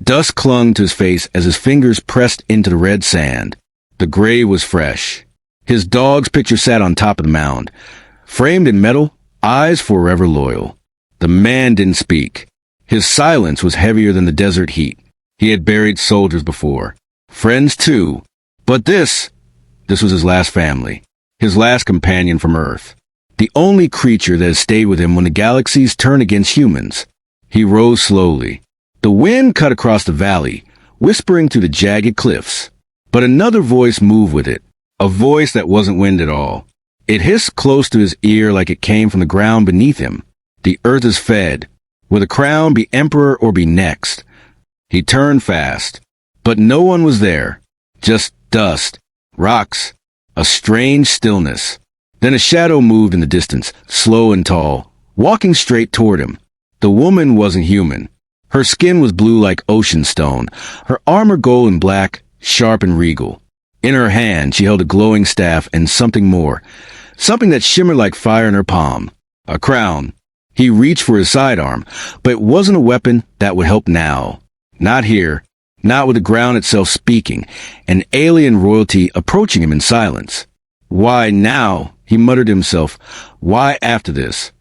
Dust clung to his face as his fingers pressed into the red sand. The grave was fresh. His dog's picture sat on top of the mound. Framed in metal, eyes forever loyal. The man didn't speak. His silence was heavier than the desert heat. He had buried soldiers before. Friends too. But this was his last family. His last companion from Earth. The only creature that had stayed with him when the galaxies turned against humans. He rose slowly. The wind cut across the valley, whispering through the jagged cliffs. But another voice moved with it. A voice that wasn't wind at all. It hissed close to his ear like it came from the ground beneath him. The earth is fed. Will the crown be emperor or be next? He turned fast. But no one was there. Just dust, rocks, a strange stillness. Then a shadow moved in the distance, slow and tall, walking straight toward him. The woman wasn't human. Her skin was blue like ocean stone, her armor gold and black, sharp and regal. In her hand, she held a glowing staff and something more, something that shimmered like fire in her palm. A crown. He reached for his sidearm, but it wasn't a weapon that would help now. Not here. Not with the ground itself speaking, an alien royalty approaching him in silence. Why now? He muttered to himself. Why after this?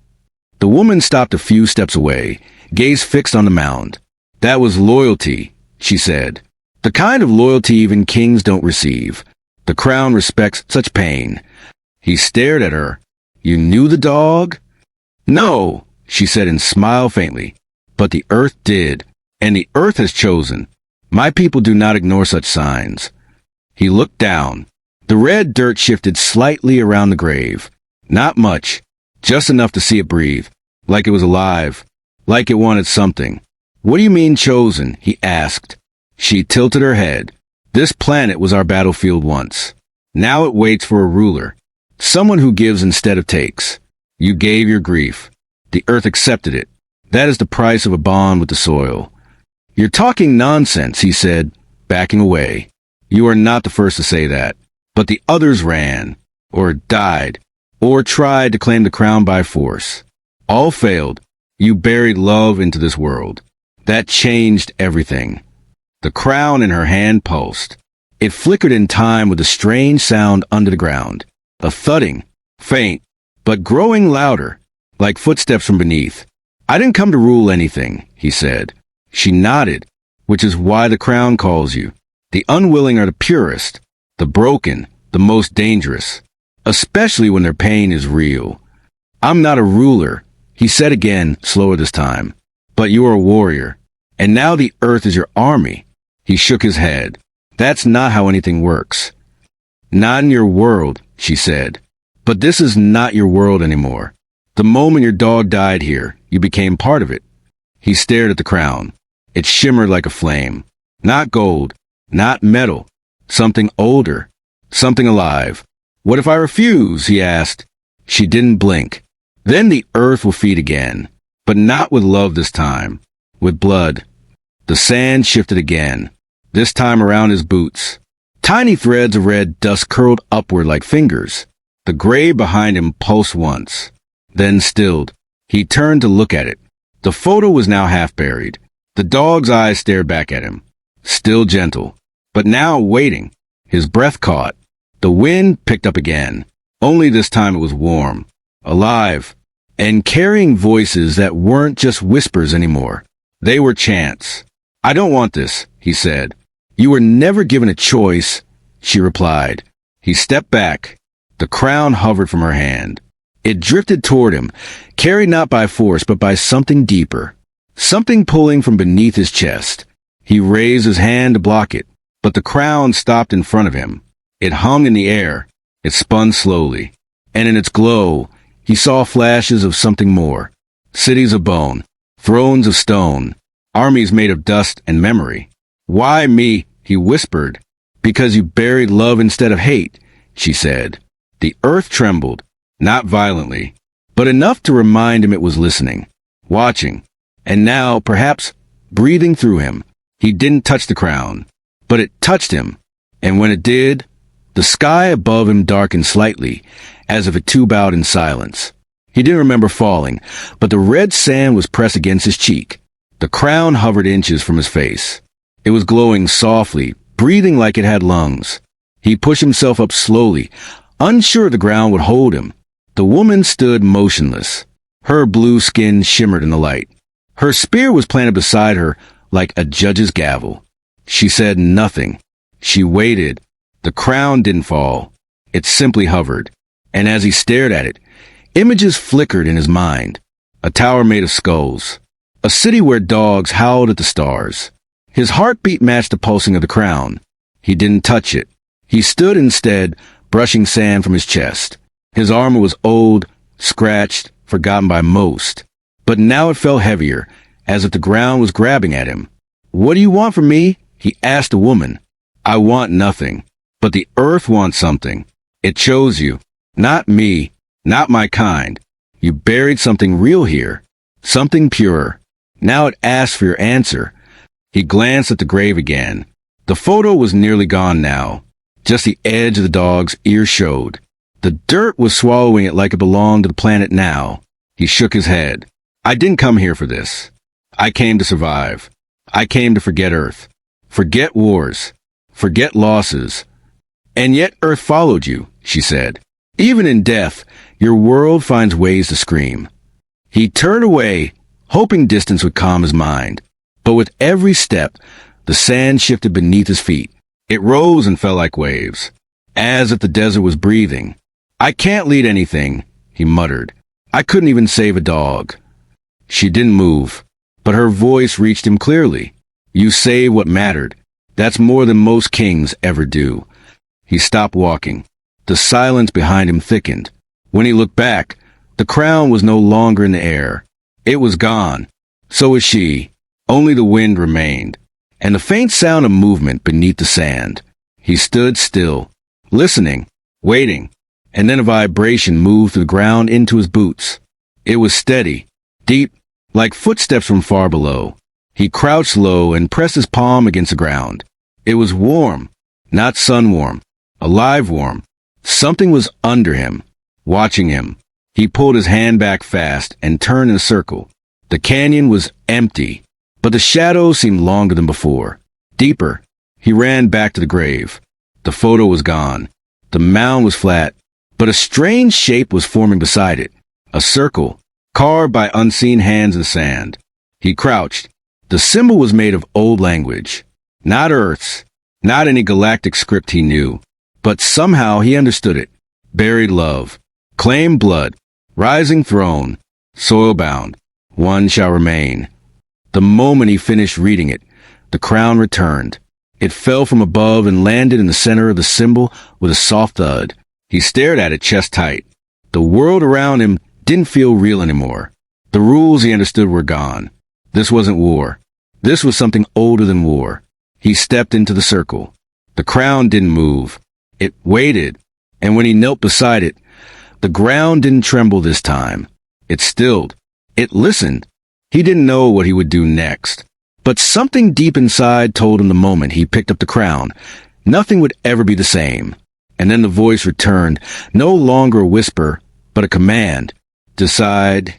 The woman stopped a few steps away, gaze fixed on the mound. That was loyalty, she said. The kind of loyalty even kings don't receive. The crown respects such pain. He stared at her. You knew the dog? No, she said and smiled faintly. But the earth did, and the earth has chosen. My people do not ignore such signs. He looked down. The red dirt shifted slightly around the grave. Not much, just enough to see it breathe, like it was alive, like it wanted something. What do you mean chosen? He asked. She tilted her head. This planet was our battlefield once. Now it waits for a ruler, someone who gives instead of takes. You gave your grief. The earth accepted it. That is the price of a bond with the soil. You're talking nonsense, he said, backing away. You are not the first to say that. But the others ran, or died, or tried to claim the crown by force. All failed. You buried love into this world. That changed everything. The crown in her hand pulsed. It flickered in time with a strange sound under the ground. A thudding, faint, but growing louder, like footsteps from beneath. I didn't come to rule anything, he said. She nodded, which is why the crown calls you. The unwilling are the purest, the broken, the most dangerous, especially when their pain is real. I'm not a ruler, he said again, slower this time. But you are a warrior, and now the earth is your army. He shook his head. That's not how anything works. Not in your world, she said. But this is not your world anymore. The moment your dog died here, you became part of it. He stared at the crown. It shimmered like a flame. Not gold, not metal. Something older, something alive. What if I refuse? He asked. She didn't blink. Then the earth will feed again, but not with love this time, with blood. The sand shifted again, this time around his boots. Tiny threads of red dust curled upward like fingers. The grave behind him pulsed once, then stilled. He turned to look at it. The photo was now half buried. The dog's eyes stared back at him, still gentle, but now waiting. His breath caught. The wind picked up again. Only this time it was warm, alive, and carrying voices that weren't just whispers anymore. They were chants. I don't want this, he said. You were never given a choice, she replied. He stepped back. The crown hovered from her hand. It drifted toward him, carried not by force but by something deeper, something pulling from beneath his chest. He raised his hand to block it, but the crown stopped in front of him. It hung in the air. It spun slowly, and in its glow, he saw flashes of something more. Cities of bone, thrones of stone, armies made of dust and memory. Why me? He whispered. Because you buried love instead of hate, she said. The earth trembled, not violently, but enough to remind him it was listening, watching, and now, perhaps, breathing through him. He didn't touch the crown, but it touched him, and when it did, the sky above him darkened slightly, as if it too bowed in silence. He didn't remember falling, but the red sand was pressed against his cheek. The crown hovered inches from his face. It was glowing softly, breathing like it had lungs. He pushed himself up slowly, unsure the ground would hold him. The woman stood motionless. Her blue skin shimmered in the light. Her spear was planted beside her like a judge's gavel. She said nothing. She waited. The crown didn't fall. It simply hovered. And as he stared at it, images flickered in his mind. A tower made of skulls. A city where dogs howled at the stars. His heartbeat matched the pulsing of the crown. He didn't touch it. He stood instead, brushing sand from his chest. His armor was old, scratched, forgotten by most. But now it felt heavier, as if the ground was grabbing at him. "What do you want from me?" he asked the woman. "I want nothing. But the earth wants something. It chose you. Not me. Not my kind. You buried something real here. Something pure. Now it asks for your answer." He glanced at the grave again. The photo was nearly gone now. Just the edge of the dog's ear showed. The dirt was swallowing it like it belonged to the planet now. He shook his head. "I didn't come here for this. I came to survive. I came to forget Earth. Forget wars. Forget losses. And yet Earth followed you," she said. "Even in death, your world finds ways to scream." He turned away, hoping distance would calm his mind. But with every step, the sand shifted beneath his feet. It rose and fell like waves, as if the desert was breathing. "I can't lead anything," he muttered. "I couldn't even save a dog." She didn't move, but her voice reached him clearly. "You saved what mattered. That's more than most kings ever do." He stopped walking. The silence behind him thickened. When he looked back, the crown was no longer in the air. It was gone. So was she. Only the wind remained, and the faint sound of movement beneath the sand. He stood still, listening, waiting, and then a vibration moved through the ground into his boots. It was steady, deep, like footsteps from far below. He crouched low and pressed his palm against the ground. It was warm, not sun-warm, alive warm. Something was under him, watching him. He pulled his hand back fast and turned in a circle. The canyon was empty, but the shadows seemed longer than before, deeper. He ran back to the grave. The photo was gone. The mound was flat, but a strange shape was forming beside it. A circle, carved by unseen hands in the sand. He crouched. The symbol was made of old language. Not Earth's, not any galactic script he knew, but somehow he understood it. Buried love, claimed blood, rising throne, soil-bound, one shall remain. The moment he finished reading it, the crown returned. It fell from above and landed in the center of the symbol with a soft thud. He stared at it chest tight. The world around him didn't feel real anymore. The rules he understood were gone. This wasn't war. This was something older than war. He stepped into the circle. The crown didn't move. It waited, and when he knelt beside it, the ground didn't tremble this time. It stilled. It listened. He didn't know what he would do next. But something deep inside told him the moment he picked up the crown, nothing would ever be the same. And then the voice returned, no longer a whisper, but a command. Decide.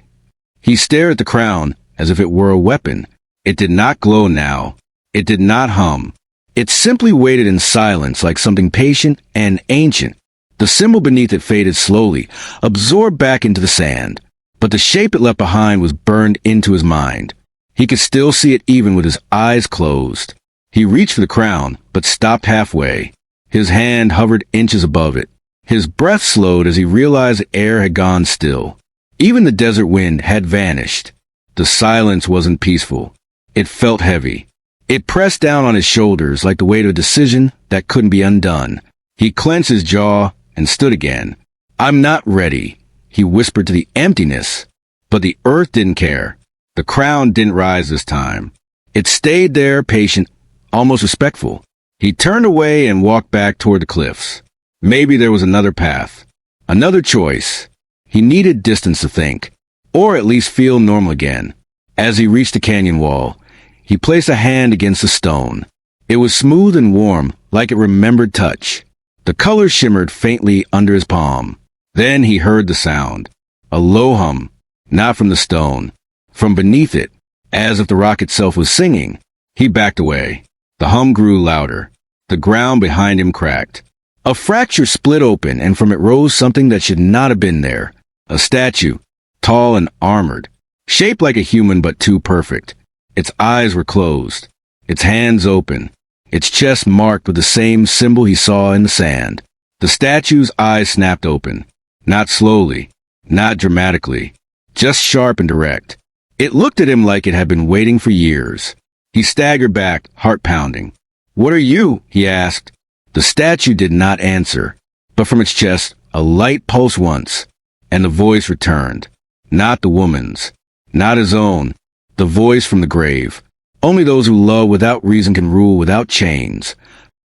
He stared at the crown as if it were a weapon. It did not glow now. It did not hum. It simply waited in silence like something patient and ancient. The symbol beneath it faded slowly, absorbed back into the sand. But the shape it left behind was burned into his mind. He could still see it even with his eyes closed. He reached for the crown, but stopped halfway. His hand hovered inches above it. His breath slowed as he realized the air had gone still. Even the desert wind had vanished. The silence wasn't peaceful. It felt heavy. It pressed down on his shoulders like the weight of a decision that couldn't be undone. He clenched his jaw and stood again. "I'm not ready," he whispered to the emptiness. But the earth didn't care. The crown didn't rise this time. It stayed there, patient, almost respectful. He turned away and walked back toward the cliffs. Maybe there was another path, another choice. He needed distance to think, or at least feel normal again. As he reached the canyon wall, he placed a hand against the stone. It was smooth and warm, like it remembered touch. The color shimmered faintly under his palm. Then he heard the sound. A low hum, not from the stone, from beneath it, As if the rock itself was singing. He backed away. The hum grew louder. The ground behind him cracked. A fracture split open, and from it rose something that should not have been there. A statue, tall and armored, shaped like a human but too perfect. Its eyes were closed, its hands open, its chest marked with the same symbol he saw in the sand. The statue's eyes snapped open, not slowly, not dramatically, just sharp and direct. It looked at him like it had been waiting for years. He staggered back, heart pounding. "What are you?" he asked. The statue did not answer, but from its chest a light pulsed once, and the voice returned. Not the woman's, not his own, the voice from the grave. Only those who love without reason can rule without chains.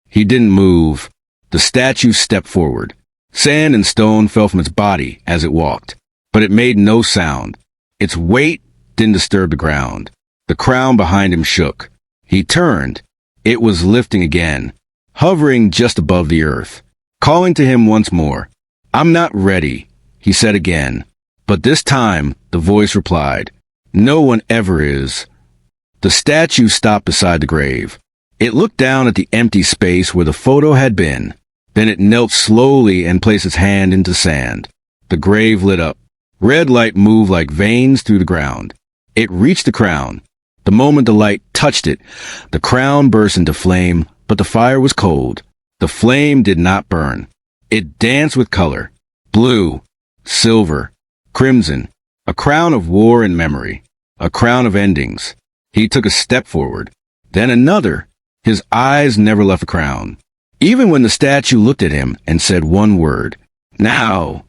He didn't move. The statue stepped forward. Sand and stone fell from its body as it walked, but it made no sound. Its weight didn't disturb the ground. The crown behind him shook. He turned. It was lifting again, hovering just above the earth, calling to him once more. "I'm not ready," he said again. But this time, the voice replied, "No one ever is." The statue stopped beside the grave. It looked down at the empty space where the photo had been. Then it knelt slowly and placed its hand into sand. The grave lit up. Red light moved like veins through the ground. It reached the crown. The moment the light touched it, the crown burst into flame, but the fire was cold. The flame did not burn. It danced with color. Blue, silver, crimson, a crown of war and memory, a crown of endings. He took a step forward, then another. His eyes never left the crown. Even when the statue looked at him and said one word, "Now,"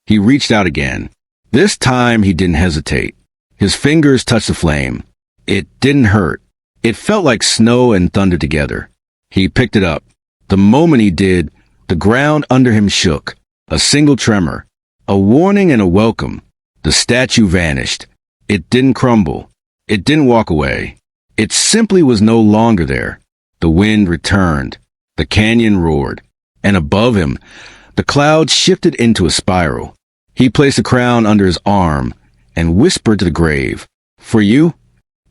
he reached out again. This time he didn't hesitate. His fingers touched the flame. It didn't hurt. It felt like snow and thunder together. He picked it up. The moment he did, the ground under him shook. A single tremor. A warning and a welcome. The statue vanished. It didn't crumble. It didn't walk away. It simply was no longer there. The wind returned. The canyon roared. And above him, the clouds shifted into a spiral. He placed the crown under his arm and whispered to the grave, "For you?"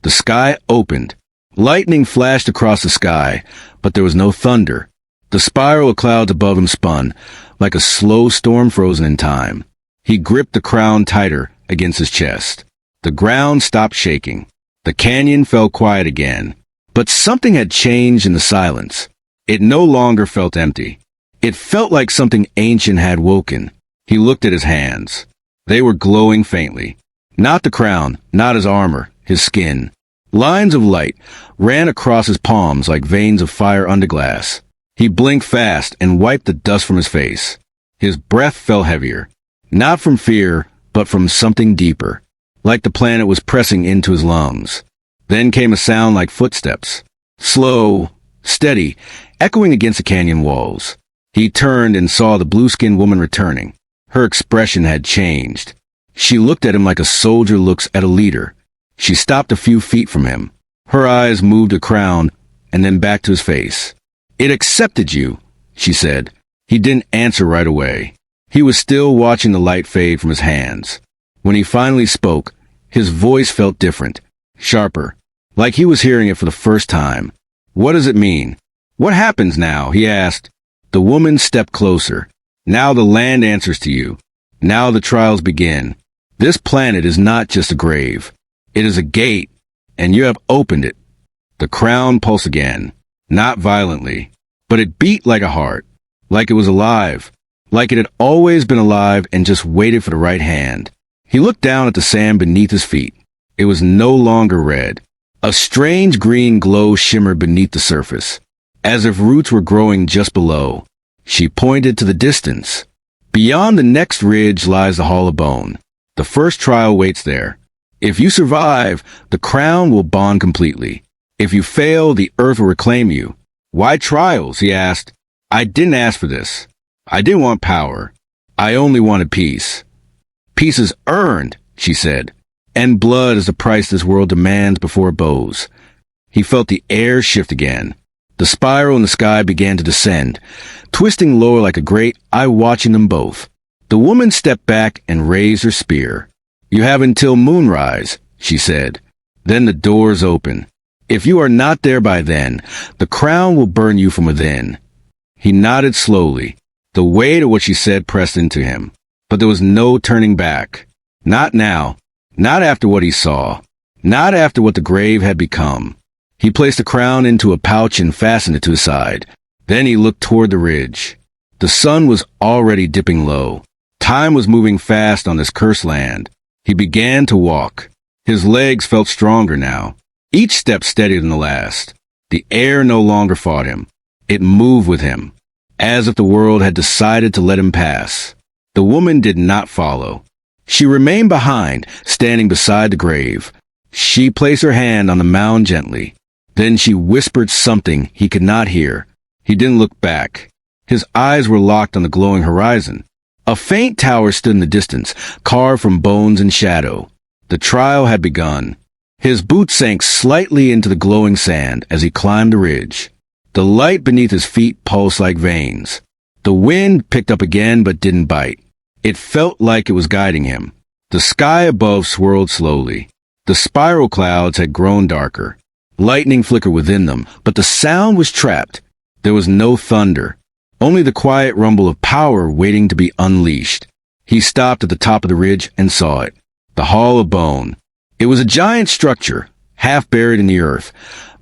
The sky opened. Lightning flashed across the sky, but there was no thunder. The spiral of clouds above him spun, like a slow storm frozen in time. He gripped the crown tighter against his chest. The ground stopped shaking. The canyon fell quiet again. But something had changed in the silence. It no longer felt empty. It felt like something ancient had woken. He looked at his hands. They were glowing faintly. Not the crown, not his armor, his skin. Lines of light ran across his palms like veins of fire under glass. He blinked fast and wiped the dust from his face. His breath felt heavier. Not from fear, but from something deeper. Like the planet was pressing into his lungs. Then came a sound like footsteps. Slow, steady, echoing against the canyon walls. He turned and saw the blue-skinned woman returning. Her expression had changed. She looked at him like a soldier looks at a leader. She stopped a few feet from him. Her eyes moved a crown and then back to his face. "It accepted you," she said. He didn't answer right away. He was still watching the light fade from his hands. When he finally spoke, his voice felt different, sharper, like he was hearing it for the first time. "What does it mean? What happens now?" he asked. The woman stepped closer. "Now the land answers to you. Now the trials begin. This planet is not just a grave. It is a gate, and you have opened it." The crown pulsed again, not violently, but it beat like a heart, like it was alive, like it had always been alive and just waited for the right hand. He looked down at the sand beneath his feet. It was no longer red. A strange green glow shimmered beneath the surface, as if roots were growing just below. She pointed to the distance. "Beyond the next ridge lies the Hall of Bone. The first trial waits there. If you survive, the crown will bond completely. If you fail, the earth will reclaim you." "Why trials?" he asked. "I didn't ask for this. I didn't want power. I only wanted peace." "Peace is earned," she said, "and blood is the price this world demands before it bows." He felt the air shift again. The spiral in the sky began to descend, twisting lower like a great eye watching them both. The woman stepped back and raised her spear. "You have until moonrise," she said. Then the doors open. If you are not there by then, the crown will burn you from within. He nodded slowly. The weight of what she said pressed into him. But there was no turning back. Not now. Not after what he saw. Not after what the grave had become. He placed the crown into a pouch and fastened it to his side. Then he looked toward the ridge. The sun was already dipping low. Time was moving fast on this cursed land. He began to walk. His legs felt stronger now. Each step steadier than the last. The air no longer fought him. It moved with him, as if the world had decided to let him pass. The woman did not follow. She remained behind, standing beside the grave. She placed her hand on the mound gently. Then she whispered something he could not hear. He didn't look back. His eyes were locked on the glowing horizon. A faint tower stood in the distance, carved from bones and shadow. The trial had begun. His boots sank slightly into the glowing sand as he climbed the ridge. The light beneath his feet pulsed like veins. The wind picked up again but didn't bite. It felt like it was guiding him. The sky above swirled slowly. The spiral clouds had grown darker. Lightning flickered within them, but the sound was trapped. There was no thunder, only the quiet rumble of power waiting to be unleashed. He stopped at the top of the ridge and saw it. The Hall of Bone. It was a giant structure, half buried in the earth,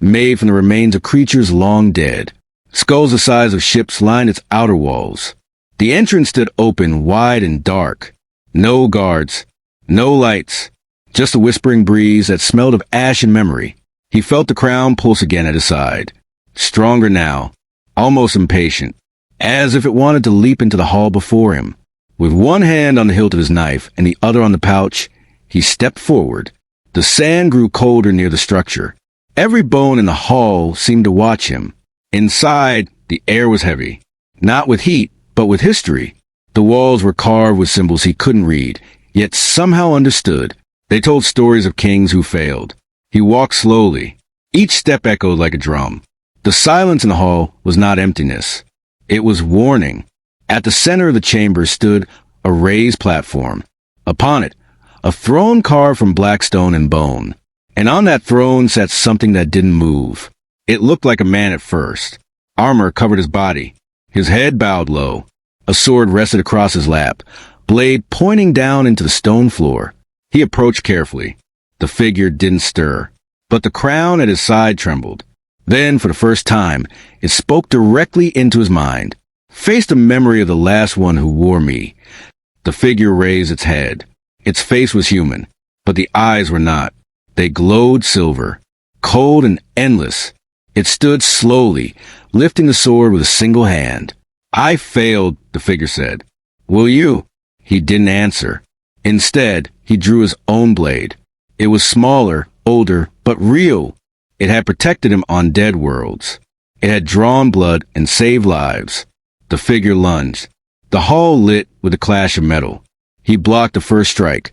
made from the remains of creatures long dead. Skulls the size of ships lined its outer walls. The entrance stood open, wide and dark. No guards, no lights, just a whispering breeze that smelled of ash and memory. He felt the crown pulse again at his side. Stronger now, almost impatient, as if it wanted to leap into the hall before him. With one hand on the hilt of his knife and the other on the pouch, he stepped forward. The sand grew colder near the structure. Every bone in the hall seemed to watch him. Inside, the air was heavy, not with heat, but with history. The walls were carved with symbols he couldn't read, yet somehow understood. They told stories of kings who failed. He walked slowly. Each step echoed like a drum. The silence in the hall was not emptiness. It was warning. At the center of the chamber stood a raised platform. Upon it, a throne carved from black stone and bone. And on that throne sat something that didn't move. It looked like a man at first. Armor covered his body. His head bowed low. A sword rested across his lap, blade pointing down into the stone floor. He approached carefully. The figure didn't stir, but the crown at his side trembled. Then, for the first time, it spoke directly into his mind. Face the memory of the last one who wore me. The figure raised its head. Its face was human, but the eyes were not. They glowed silver, cold and endless. It stood slowly, lifting the sword with a single hand. "I failed," the figure said. "Will you?" He didn't answer. Instead, he drew his own blade. It was smaller, older, but real. It had protected him on dead worlds. It had drawn blood and saved lives. The figure lunged. The hall lit with a clash of metal. He blocked the first strike,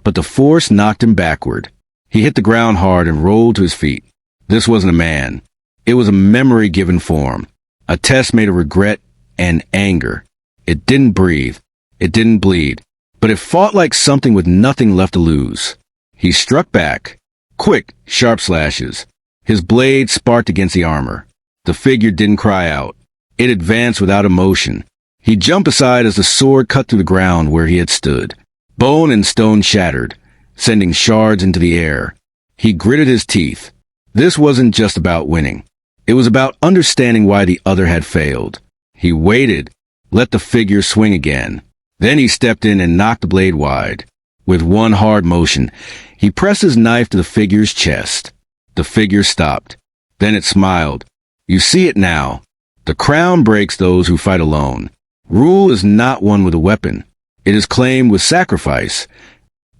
but the force knocked him backward. He hit the ground hard and rolled to his feet. This wasn't a man. It was a memory given form, a test made of regret and anger. It didn't breathe. It didn't bleed, but it fought like something with nothing left to lose. He struck back. Quick, sharp slashes. His blade sparked against the armor. The figure didn't cry out. It advanced without emotion. He jumped aside as the sword cut through the ground where he had stood. Bone and stone shattered, sending shards into the air. He gritted his teeth. This wasn't just about winning. It was about understanding why the other had failed. He waited, let the figure swing again. Then he stepped in and knocked the blade wide. With one hard motion, he pressed his knife to the figure's chest. The figure stopped. Then it smiled. "You see it now. The crown breaks those who fight alone. Rule is not won with a weapon. It is claimed with sacrifice."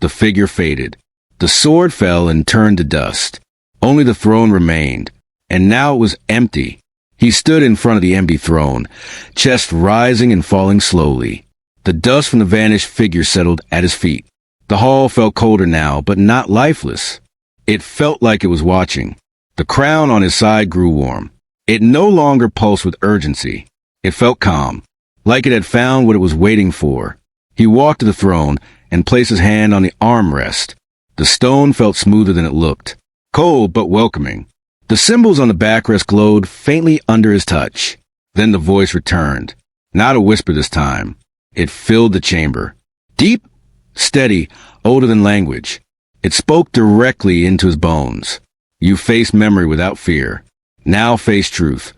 The figure faded. The sword fell and turned to dust. Only the throne remained, and now it was empty. He stood in front of the empty throne, chest rising and falling slowly. The dust from the vanished figure settled at his feet. The hall felt colder now, but not lifeless. It felt like it was watching. The crown on his side grew warm. It no longer pulsed with urgency. It felt calm, like it had found what it was waiting for. He walked to the throne and placed his hand on the armrest. The stone felt smoother than it looked. cold but welcoming. The symbols on the backrest glowed faintly under his touch. Then the voice returned. Not a whisper this time. It filled the chamber. Deep, steady, older than language. It spoke directly into his bones. You face memory without fear. Now face truth.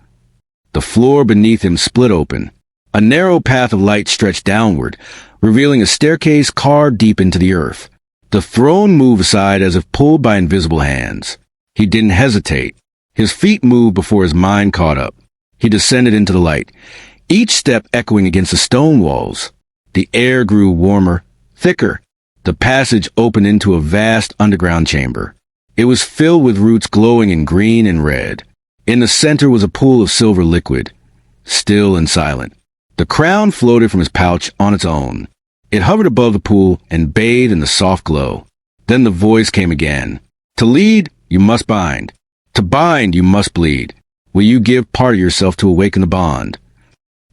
The floor beneath him split open. A narrow path of light stretched downward, revealing a staircase carved deep into the earth. The throne moved aside as if pulled by invisible hands. He didn't hesitate. His feet moved before his mind caught up. He descended into the light, each step echoing against the stone walls. The air grew warmer, thicker. The passage opened into a vast underground chamber. It was filled with roots glowing in green and red. In the center was a pool of silver liquid, still and silent. The crown floated from his pouch on its own. It hovered above the pool and bathed in the soft glow. Then the voice came again. To lead, you must bind. To bind, you must bleed. Will you give part of yourself to awaken the bond?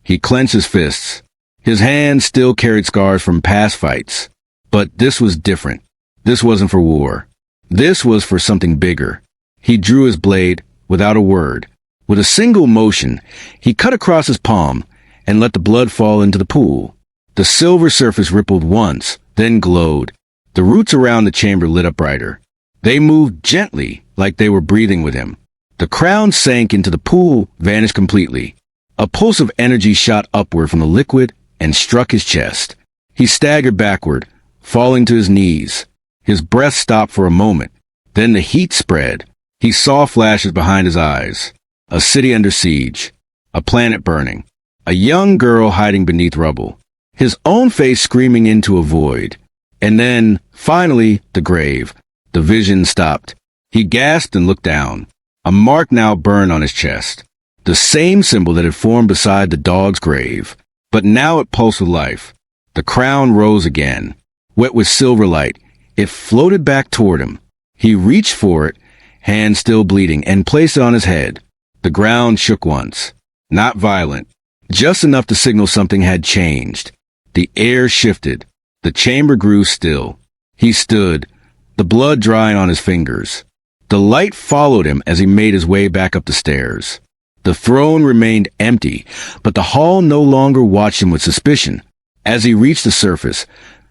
He clenched his fists. His hands still carried scars from past fights. But this was different. This wasn't for war. This was for something bigger. He drew his blade without a word. With a single motion, he cut across his palm and let the blood fall into the pool. The silver surface rippled once, then glowed. The roots around the chamber lit up brighter. They moved gently, like they were breathing with him. The crown sank into the pool, vanished completely. A pulse of energy shot upward from the liquid and struck his chest. He staggered backward, falling to his knees. His breath stopped for a moment. Then the heat spread. He saw flashes behind his eyes. A city under siege. A planet burning. A young girl hiding beneath rubble. His own face screaming into a void. And then, finally, the grave. The vision stopped. He gasped and looked down. A mark now burned on his chest. The same symbol that had formed beside the dog's grave. But now it pulsed with life. The crown rose again. Wet with silver light, it floated back toward him. He reached for it, hand still bleeding, and placed it on his head. The ground shook once. Not violent. Just enough to signal something had changed. The air shifted. The chamber grew still. He stood, the blood drying on his fingers. The light followed him as he made his way back up the stairs. The throne remained empty, but the hall no longer watched him with suspicion. As he reached the surface,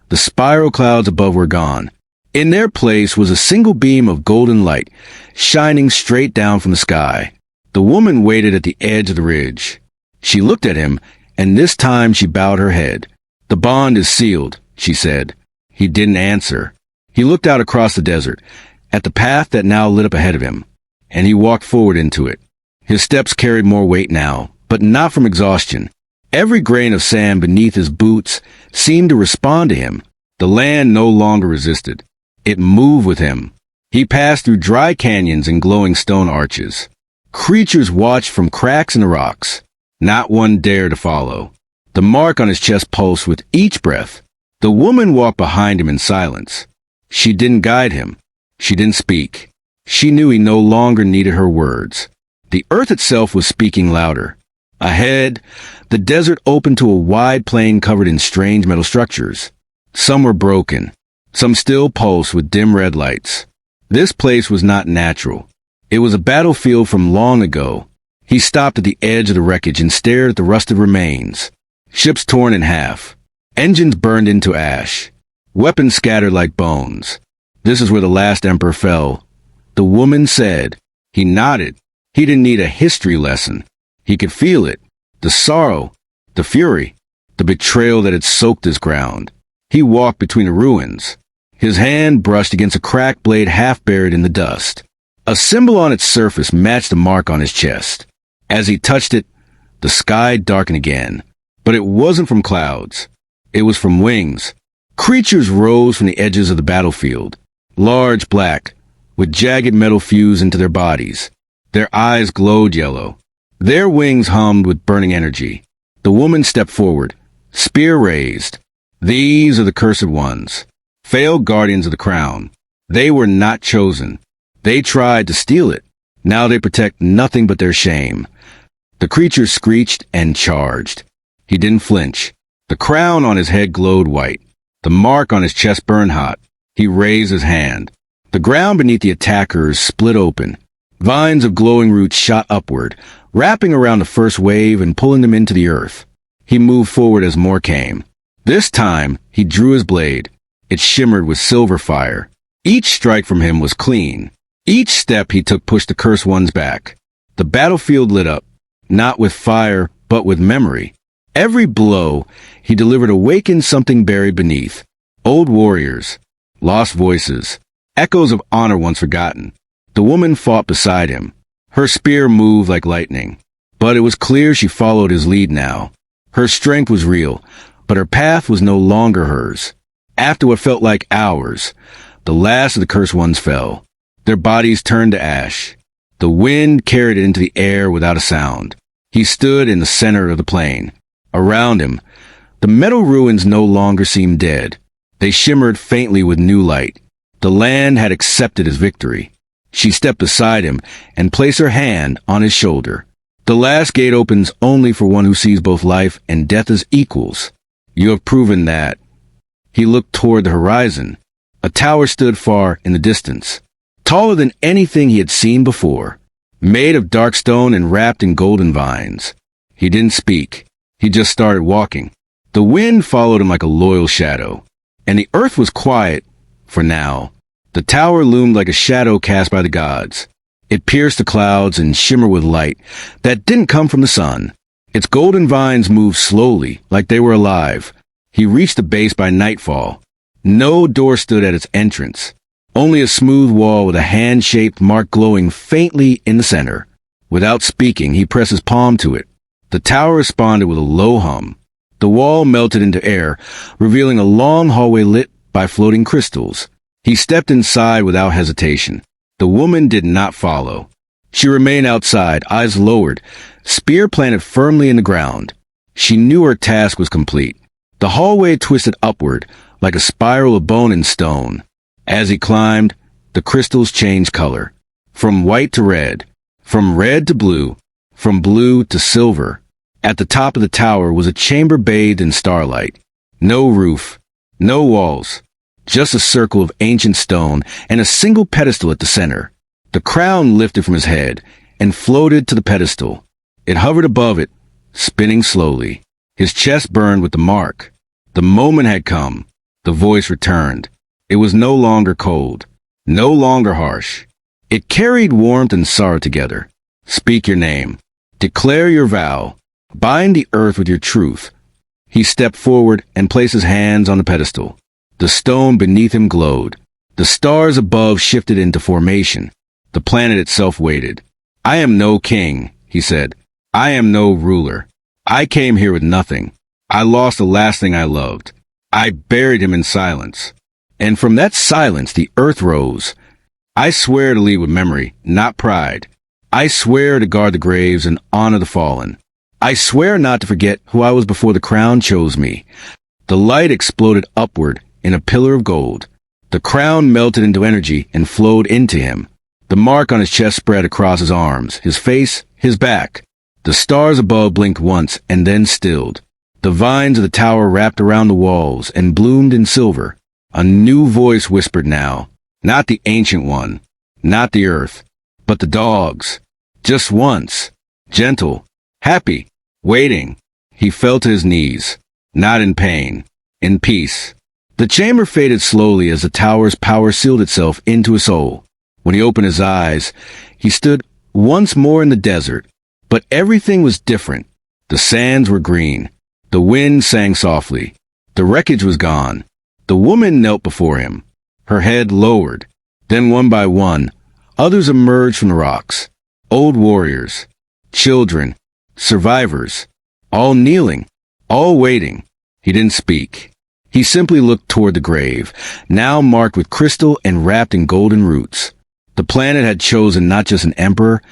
the spiral clouds above were gone. In their place was a single beam of golden light, shining straight down from the sky. The woman waited at the edge of the ridge. She looked at him, and this time she bowed her head. "The bond is sealed," she said. He didn't answer. He looked out across the desert, at the path that now lit up ahead of him, and he walked forward into it. His steps carried more weight now, but not from exhaustion. Every grain of sand beneath his boots seemed to respond to him. The land no longer resisted. It moved with him. He passed through dry canyons and glowing stone arches. Creatures watched from cracks in the rocks. Not one dared to follow. The mark on his chest pulsed with each breath. The woman walked behind him in silence. She didn't guide him. She didn't speak. She knew he no longer needed her words. The earth itself was speaking louder. Ahead, the desert opened to a wide plain covered in strange metal structures. Some were broken. Some still pulsed with dim red lights. This place was not natural. It was a battlefield from long ago. He stopped at the edge of the wreckage and stared at the rusted remains. Ships torn in half. Engines burned into ash. Weapons scattered like bones. This is where the last emperor fell. The woman said. He nodded. He didn't need a history lesson. He could feel it. The sorrow. The fury. The betrayal that had soaked this ground. He walked between the ruins. His hand brushed against a cracked blade half buried in the dust. A symbol on its surface matched the mark on his chest. As he touched it, the sky darkened again. But it wasn't from clouds. It was from wings. Creatures rose from the edges of the battlefield. Large, black, with jagged metal fused into their bodies. Their eyes glowed yellow. Their wings hummed with burning energy. The woman stepped forward, spear raised. These are the cursed ones. Failed guardians of the crown. They were not chosen. They tried to steal it. Now they protect nothing but their shame. The creature screeched and charged. He didn't flinch. The crown on his head glowed white. The mark on his chest burned hot. He raised his hand. The ground beneath the attackers split open. Vines of glowing roots shot upward, wrapping around the first wave and pulling them into the earth. He moved forward as more came. This time, he drew his blade. It shimmered with silver fire. Each strike from him was clean. Each step he took pushed the cursed ones back. The battlefield lit up, not with fire, but with memory. Every blow he delivered awakened something buried beneath. Old warriors, lost voices, echoes of honor once forgotten. The woman fought beside him. Her spear moved like lightning. But it was clear she followed his lead now. Her strength was real, but her path was no longer hers. After what felt like hours, the last of the cursed ones fell. Their bodies turned to ash. The wind carried it into the air without a sound. He stood in the center of the plain. Around him, the metal ruins no longer seemed dead. They shimmered faintly with new light. The land had accepted his victory. She stepped beside him and placed her hand on his shoulder. The last gate opens only for one who sees both life and death as equals. You have proven that. He looked toward the horizon. A tower stood far in the distance, taller than anything he had seen before, made of dark stone and wrapped in golden vines. He didn't speak. He just started walking. The wind followed him like a loyal shadow, and the earth was quiet for now. The tower loomed like a shadow cast by the gods. It pierced the clouds and shimmered with light that didn't come from the sun. Its golden vines moved slowly, like they were alive. He reached the base by nightfall. No door stood at its entrance, only a smooth wall with a hand-shaped mark glowing faintly in the center. Without speaking, he pressed his palm to it. The tower responded with a low hum. The wall melted into air, revealing a long hallway lit by floating crystals. He stepped inside without hesitation. The woman did not follow. She remained outside, eyes lowered, spear planted firmly in the ground. She knew her task was complete. The hallway twisted upward, like a spiral of bone and stone. As he climbed, the crystals changed color. From white to red, from red to blue, from blue to silver. At the top of the tower was a chamber bathed in starlight. No roof, no walls, just a circle of ancient stone and a single pedestal at the center. The crown lifted from his head and floated to the pedestal. It hovered above it, spinning slowly. His chest burned with the mark. The moment had come. The voice returned. It was no longer cold, no longer harsh. It carried warmth and sorrow together. Speak your name. Declare your vow. Bind the earth with your truth. He stepped forward and placed his hands on the pedestal. The stone beneath him glowed. The stars above shifted into formation. The planet itself waited. I am no king, he said. I am no ruler. I came here with nothing. I lost the last thing I loved. I buried him in silence. And from that silence, the earth rose. I swear to lead with memory, not pride. I swear to guard the graves and honor the fallen. I swear not to forget who I was before the crown chose me. The light exploded upward in a pillar of gold. The crown melted into energy and flowed into him. The mark on his chest spread across his arms, his face, his back. The stars above blinked once and then stilled. The vines of the tower wrapped around the walls and bloomed in silver. A new voice whispered now, not the ancient one, not the earth, but the dogs. Just once, gentle, happy, waiting. He fell to his knees, not in pain, in peace. The chamber faded slowly as the tower's power sealed itself into his soul. When he opened his eyes, he stood once more in the desert, but everything was different. The sands were green. The wind sang softly. The wreckage was gone. The woman knelt before him, her head lowered. Then one by one, others emerged from the rocks. Old warriors, children, survivors, all kneeling, all waiting. He didn't speak. He simply looked toward the grave, now marked with crystal and wrapped in golden roots. The planet had chosen not just an emperor,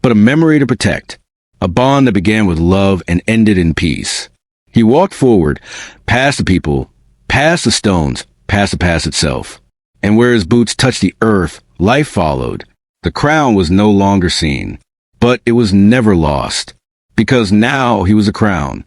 but a memory to protect, a bond that began with love and ended in peace. He walked forward, past the people, past the stones, past the past itself. And where his boots touched the earth, life followed. The crown was no longer seen, but it was never lost, because now he was a crown.